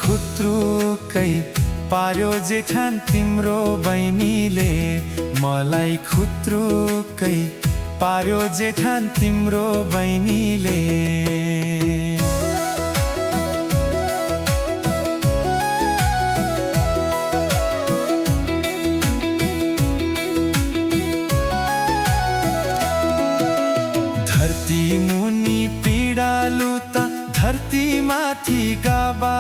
खुत्रुकै पार्यो जेठान तिम्रो बहिनीले, मलाई खुत्रुकै पार्यो जेठान तिम्रो बहिनीले। धरती मुनि पीडालु त धरती माथि गाबा,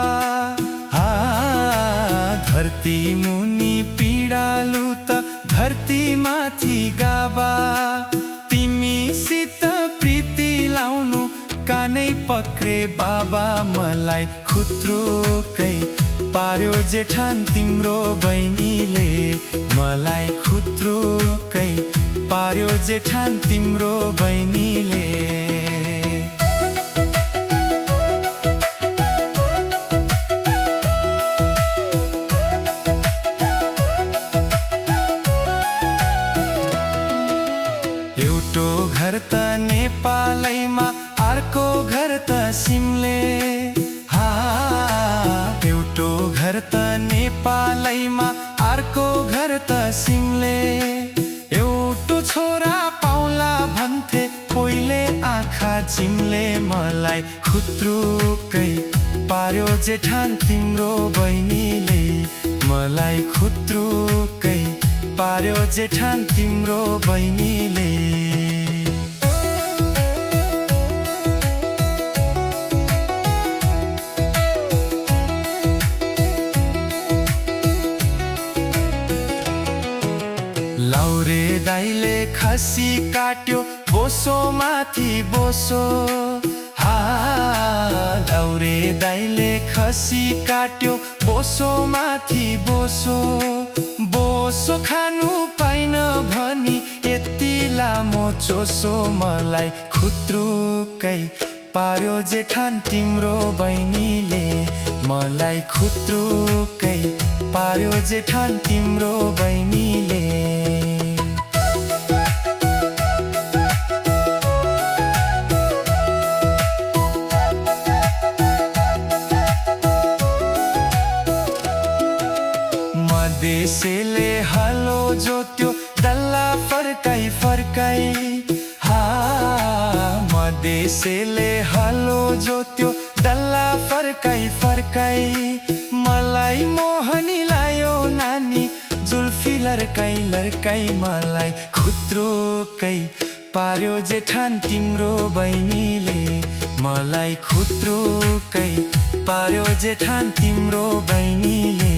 धरती मुनि पीडालु त धरती माथि गाबा। तिमीसित प्रीति लाउनु कानै पक्रे बाबा, मलाई खुत्रुकै पार्यो जेठान तिम्रो बहिनीले, मलाई खुत्रुकै पार्यो जेठान तिम्रो बहिनीले। एउटो घर त नेपालैमा, अर्को घर त सिमले, एउटो घर त नेपालैमा, अर्को घर त सिमले। एउटो छोरा पाउला भन्थे कोहीले आँखा चिम्ले, मलाई खुत्रुकै पार्यो जेठान तिम्रो बहिनीले, मलाई खुत्रुकै पार्यो जेठान तिम्रो बहिनीले। लाउरे दाइले खसी काट्यो बोसो माथि बोसो, लाउरे दाइले खसी काट्यो बोसो माथि बोसो। बोसो खानु पाइन भनी यति लामो चोसो, मलाई खुत्रुकै पार्यो जेठान तिम्रो बहिनीले, मलाई खुत्रुकै पार्यो जेठान तिम्रो बहिनीले। मदेसेले हलो जोत्यो डल्ला फर्काई फर्काई, मदेसेले हलो जोत्यो डल्ला फर्काई फर्काई। मलाई मोहनी लायो नानी जुल्फी लर्काई लर्काई, मलाई खुत्रुकै पार्यो जेठान तिम्रो बहिनीले, मलाई खुत्रुकै पार्यो जेठान तिम्रो बहिनीले,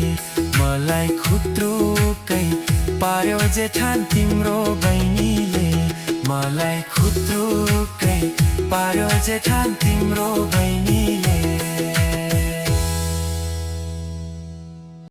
मलाई खुत्रुकै पार्यो जेठान तिम्रो बहिनीले, मलाई खुत्रुकै पार्यो जेठान तिम्रो बहिनीले।